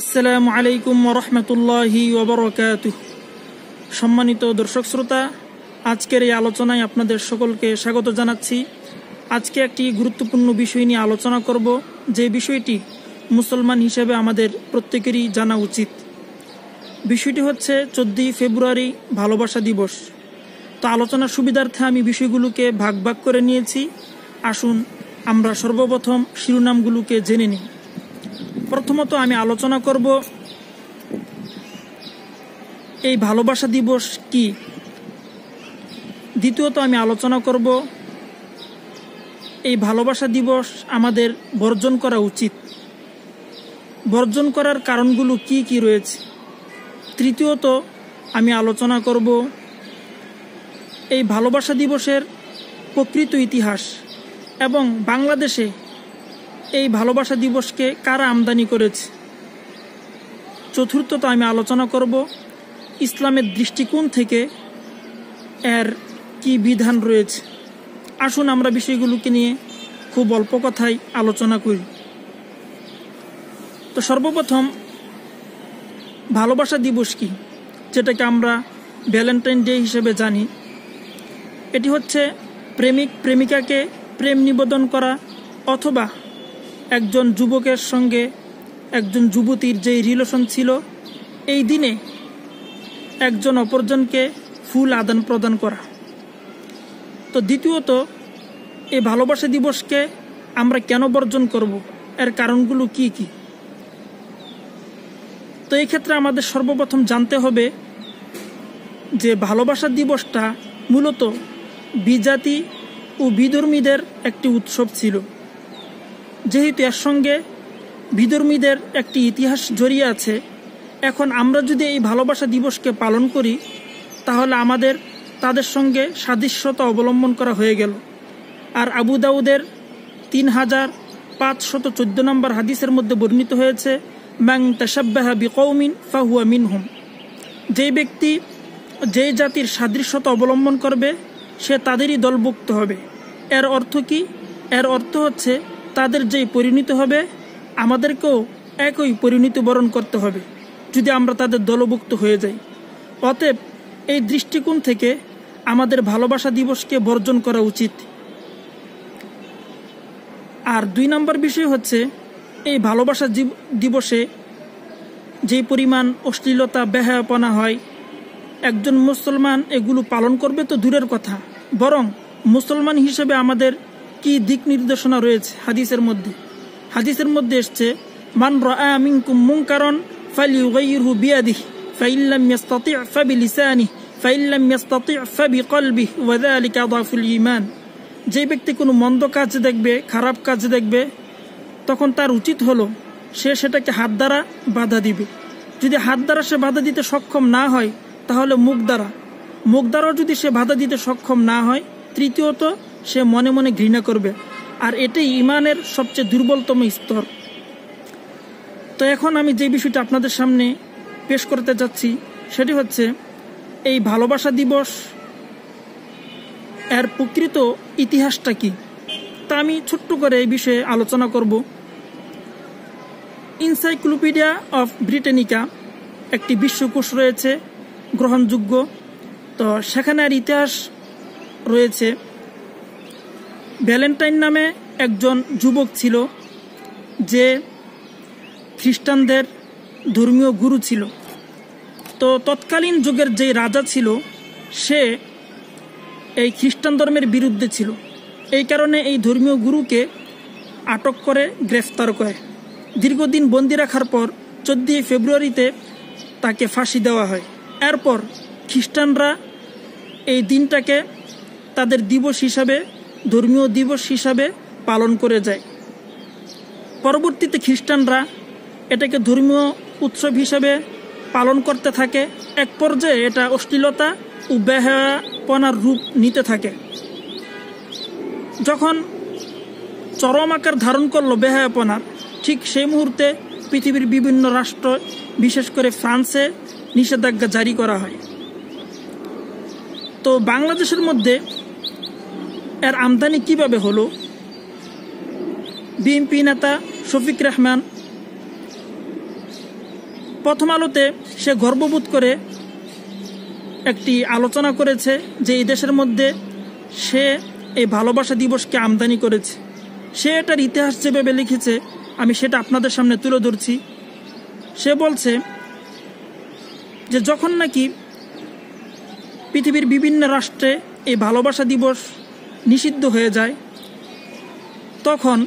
আসসালামু আলাইকুম ওয়া রাহমাতুল্লাহি ওয়া বারাকাতুহু। সম্মানিত দর্শক শ্রোতা, আজকের এই আলোচনায় আপনাদের সকলকে স্বাগত জানাচ্ছি। আজকে একটি গুরুত্বপূর্ণ বিষয় নিয়ে আলোচনা করব, যে বিষয়টি মুসলমান হিসেবে আমাদের প্রত্যেকেরই জানা উচিত। বিষয়টি হচ্ছে 14 ফেব্রুয়ারি ভালোবাসা দিবস। তো আলোচনার সুবিধার্থে আমি বিষয়গুলোকে ভাগ ভাগ করে নিয়েছি। আসুন আমরা সর্বপ্রথম শিরোনামগুলোকে জেনে নিই। প্রথমত আমি আলোচনা করব এই ভালোবাসা দিবস কি। দ্বিতীয়ত আমি আলোচনা করব এই ভালোবাসা দিবস আমাদের বর্জন করা উচিত, বর্জন করার কারণগুলো কি কি রয়েছে। তৃতীয়ত আমি আলোচনা করব এই ভালোবাসা দিবসের প্রকৃত ইতিহাস এবং বাংলাদেশে এই ভালোবাসা দিবসকে কারা আমদানি করেছে। চতুর্থত আমি আলোচনা করব ইসলামের দৃষ্টিকোণ থেকে এর কি বিধান রয়েছে। আসুন আমরা বিষয়গুলোকে নিয়ে খুব অল্প কথায় আলোচনা করি। তো সর্বপ্রথম ভালোবাসা দিবস কি, যেটাকে আমরা ভ্যালেন্টাইন ডে হিসেবে জানি। এটি হচ্ছে প্রেমিক প্রেমিকাকে প্রেম নিবেদন করা, অথবা একজন যুবকের সঙ্গে একজন যুবতীর যেই রিলেশন ছিল, এই দিনে একজন অপরজনকে ফুল আদান প্রদান করা। তো দ্বিতীয়ত এই ভালোবাসা দিবসকে আমরা কেন বর্জন করব, এর কারণগুলো কি কি। তো এই ক্ষেত্রে আমাদের সর্বপ্রথম জানতে হবে যে ভালোবাসা দিবসটা মূলত বিজাতি ও বিধর্মীদের একটি উৎসব ছিল। যেহেতু এর সঙ্গে বিধর্মীদের একটি ইতিহাস জড়িয়ে আছে, এখন আমরা যদি এই ভালোবাসা দিবসকে পালন করি, তাহলে আমাদের তাদের সঙ্গে সাদৃশ্যতা অবলম্বন করা হয়ে গেল। আর আবু দাউদের 3514 নম্বর হাদিসের মধ্যে বর্ণিত হয়েছে, মান তাশাব্বাহা বিকওমিন ফাহুয়া মিনহুম। যে ব্যক্তি যেই জাতির সাদৃশ্যতা অবলম্বন করবে, সে তাদেরই দলভুক্ত হবে। এর অর্থ কি? এর অর্থ হচ্ছে তাদের যেই পরিণতি হবে, আমাদেরকেও একই পরিণতি বরণ করতে হবে যদি আমরা তাদের দলভুক্ত হয়ে যাই। অতএব এই দৃষ্টিকোণ থেকে আমাদের ভালোবাসা দিবসকে বর্জন করা উচিত। আর 2 নম্বর বিষয় হচ্ছে, এই ভালোবাসা দিবসে যেই পরিমাণ অশ্লীলতা বেহায়াপনা হয়, একজন মুসলমান এগুলো পালন করবে তো দূরের কথা, বরং মুসলমান হিসেবে আমাদের কি দিক নির্দেশনা রয়েছে হাদিসের মধ্যে এসছে, মান রাআ মিনকুম মুনকারান ফালিয়ুগাইয়িরহু বিয়াদিহি ফাইন লাম ইস্তাতি' ফাবিলিসানিহি ফাইন লাম ইস্তাতি' ফাবিকলবিহি ওয়া যালিকা আযআফুল ঈমান। যে ব্যক্তি কোনো মন্দ কাজ দেখবে, খারাপ কাজ দেখবে, তখন তার উচিত হলো সে সেটাকে হাত দ্বারা বাধা দিবে। যদি হাত দ্বারা সে বাধা দিতে সক্ষম না হয়, তাহলে মুখ দ্বারাও যদি সে বাধা দিতে সক্ষম না হয়, তৃতীয়ত সে মনে মনে ঘৃণা করবে। আর এটাই ঈমানের সবচেয়ে দুর্বলতম স্তর। তো এখন আমি যে বিষয়টা আপনাদের সামনে পেশ করতে যাচ্ছি, সেটি হচ্ছে এই ভালোবাসা দিবস এর প্রকৃত ইতিহাসটা কি। তা আমি ছোট্ট করে এই বিষয়ে আলোচনা করব। এনসাইক্লোপিডিয়া অফ ব্রিটানিকা একটি বিশ্বকোষ রয়েছে, গ্রহণযোগ্য। তো সেখানে আর ইতিহাস রয়েছে, ভ্যালেন্টাইন নামে একজন যুবক ছিল, যে খ্রিস্টানদের ধর্মীয় গুরু ছিল। তো তৎকালীন যুগের যে রাজা ছিল, সে এই খ্রিস্টান ধর্মের বিরুদ্ধে ছিল। এই কারণে এই ধর্মীয় গুরুকে আটক করে গ্রেফতার করে দীর্ঘদিন বন্দি রাখার পর 14 ফেব্রুয়ারিতে তাকে ফাঁসি দেওয়া হয়। এরপর খ্রিস্টানরা এই দিনটাকে তাদের দিবস হিসাবে, ধর্মীয় দিবস হিসাবে পালন করে যায়। পরবর্তীতে খ্রিস্টানরা এটাকে ধর্মীয় উৎসব হিসাবে পালন করতে থাকে। এক পর্যায়ে এটা অশ্লীলতা ও বেহায়াপনার রূপ নিতে থাকে। যখন চরম আকার ধারণ করলো বেহায়াপনার, ঠিক সেই মুহূর্তে পৃথিবীর বিভিন্ন রাষ্ট্র, বিশেষ করে ফ্রান্সে নিষেধাজ্ঞা জারি করা হয়। তো বাংলাদেশের মধ্যে এর আমদানি কিভাবে হলো? বিএনপি নেতা শফিক রেহমান প্রথম আলোতে সে গর্ববোধ করে একটি আলোচনা করেছে যে এই দেশের মধ্যে সে এই ভালোবাসা দিবসকে আমদানি করেছে। সে এটার ইতিহাস যেভাবে লিখেছে আমি সেটা আপনাদের সামনে তুলে ধরছি। সে বলছে যে যখন নাকি পৃথিবীর বিভিন্ন রাষ্ট্রে এই ভালোবাসা দিবস নিষিদ্ধ হয়ে যায়, তখন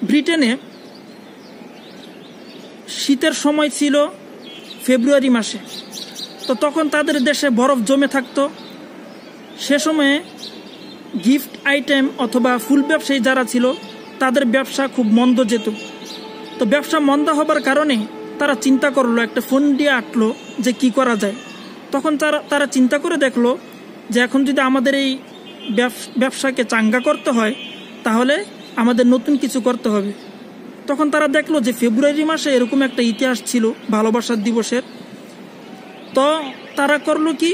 ব্রিটেনে শীতের সময় ছিল ফেব্রুয়ারি মাসে, তো তখন তাদের দেশে বরফ জমে থাকতো। সে সময়ে গিফট আইটেম অথবা ফুল ব্যবসায়ী যারা ছিল তাদের ব্যবসা খুব মন্দ যেত। তো ব্যবসা মন্দা হবার কারণে তারা চিন্তা করলো, একটা ফোন দিয়ে আটলো যে কি করা যায়। তখন তারা চিন্তা করে দেখলো যে এখন যদি আমাদের এই ব্যবসাকে চাঙ্গা করতে হয় তাহলে আমাদের নতুন কিছু করতে হবে। তখন তারা দেখলো যে ফেব্রুয়ারি মাসে এরকম একটা ইতিহাস ছিল ভালোবাসার দিবসের। তো তারা করলো কি,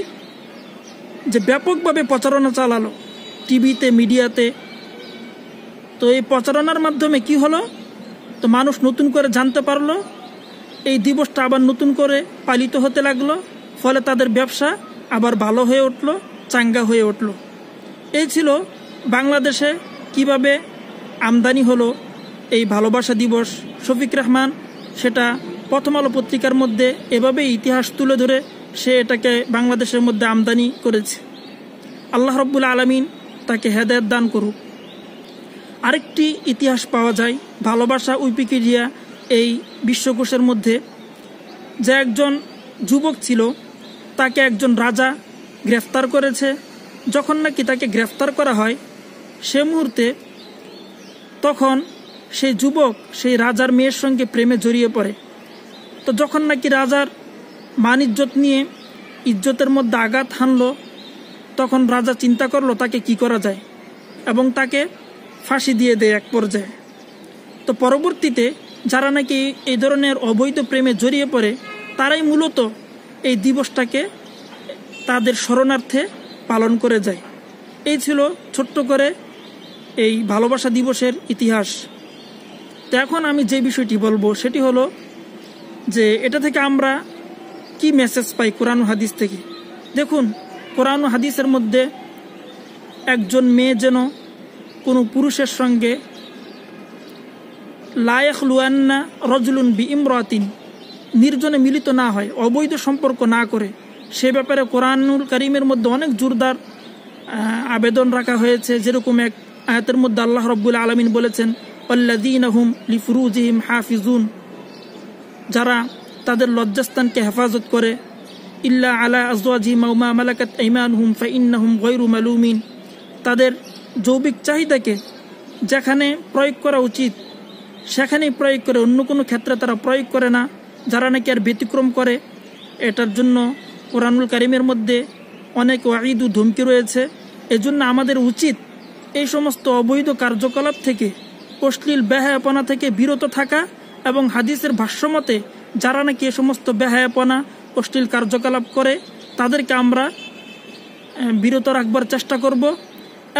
যে ব্যাপকভাবে প্রচারণা চালালো টিভিতে, মিডিয়াতে। তো এই প্রচারণার মাধ্যমে কি হলো, তো মানুষ নতুন করে জানতে পারলো, এই দিবসটা আবার নতুন করে পালিত হতে লাগলো। ফলে তাদের ব্যবসা আবার ভালো হয়ে উঠলো, চাঙ্গা হয়ে উঠলো। এই ছিল বাংলাদেশে কিভাবে আমদানি হলো এই ভালোবাসা দিবস। শফিক রহমান সেটা প্রথম আলো পত্রিকার মধ্যে এভাবে ইতিহাস তুলে ধরে সে এটাকে বাংলাদেশের মধ্যে আমদানি করেছে। আল্লাহ রাব্বুল আলামিন তাকে হেদায়েত দান করুক। আরেকটি ইতিহাস পাওয়া যায় ভালোবাসা উইকিপিডিয়া এই বিশ্বকোষের মধ্যে, যে একজন যুবক ছিল, তাকে একজন রাজা গ্রেফতার করেছে। যখন নাকি তাকে গ্রেফতার করা হয় সে মুহূর্তে তখন সেই যুবক সেই রাজার মেয়ের সঙ্গে প্রেমে জড়িয়ে পড়ে। তো যখন নাকি রাজার মান ইজ্জত নিয়ে ইজ্জতের মধ্যে আঘাত হানলো, তখন রাজা চিন্তা করলো তাকে কি করা যায় এবং তাকে ফাঁসি দিয়ে দেয় এক পর্যায়ে। তো পরবর্তীতে যারা নাকি এই ধরনের অবৈধ প্রেমে জড়িয়ে পড়ে তারাই মূলত এই দিবসটাকে তাদের শরণার্থে পালন করে যায়। এই ছিল ছোট্ট করে এই ভালোবাসা দিবসের ইতিহাস। তো এখন আমি যে বিষয়টি বলবো সেটি হলো যে এটা থেকে আমরা কি মেসেজ পাই কোরআন ও হাদিস থেকে। দেখুন, কোরআন ও হাদিসের মধ্যে একজন মেয়ে যেন কোনো পুরুষের সঙ্গে লা ইয়াখলুয়ান্না রাজুলুন বিইমরাতিন, নির্জনে মিলিত না হয়, অবৈধ সম্পর্ক না করে, সে ব্যাপারে কোরআনুল কারীমের মধ্যে অনেক জোরদার আবেদন রাখা হয়েছে। যেরকম এক আয়াতের মধ্যে আল্লাহ রাব্বুল আলামিন বলেছেন, আল্লাযীনা হুম লিফুরুজিহিম হাফিজুন, যারা তাদের লজ্জাস্থানকে হেফাজত করে, ইল্লা আলা আজওয়াজিহিম আও মা মালাকাত আইমানুহুম ফাইন্নাহুম গায়রু মালুমিন, তাদের যৌবিক চাহিদাকে যেখানে প্রয়োগ করা উচিত সেখানেই প্রয়োগ করে, অন্য কোনো ক্ষেত্রে তারা প্রয়োগ করে না। যারা নাকি আর ব্যতিক্রম করে এটার জন্য কোরআনুল কারীমের মধ্যে অনেক ওয়াঈদ ও ধমকি রয়েছে। এজন্য আমাদের উচিত এই সমস্ত অবৈধ কার্যকলাপ থেকে, অশ্লীল বেহায়াপনা থেকে বিরত থাকা এবং হাদিসের ভাষ্যমতে যারা নাকি এ সমস্ত বেহায়াপনা অশ্লীল কার্যকলাপ করে তাদেরকে আমরা বিরত রাখবার চেষ্টা করব।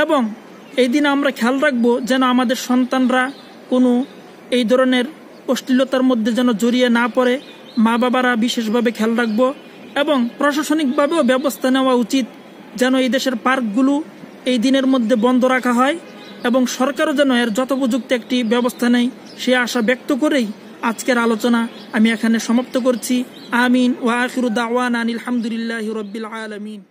এবং এই দিন আমরা খেয়াল রাখব যেন আমাদের সন্তানরা কোনো এই ধরনের অশ্লীলতার মধ্যে যেন জড়িয়ে না পড়ে। মা বাবারা বিশেষভাবে খেয়াল রাখব এবং প্রশাসনিকভাবেও ব্যবস্থা নেওয়া উচিত যেন এই দেশের পার্কগুলো এই দিনের মধ্যে বন্ধ রাখা হয় এবং সরকারও যেন এর যথোপযুক্ত একটি ব্যবস্থা নেয়, সে আশা ব্যক্ত করেই আজকের আলোচনা আমি এখানে সমাপ্ত করছি। আমিন ওয়া আখিরু দাওয়ানা আনিল হামদুলিল্লাহি রাব্বিল আলামিন।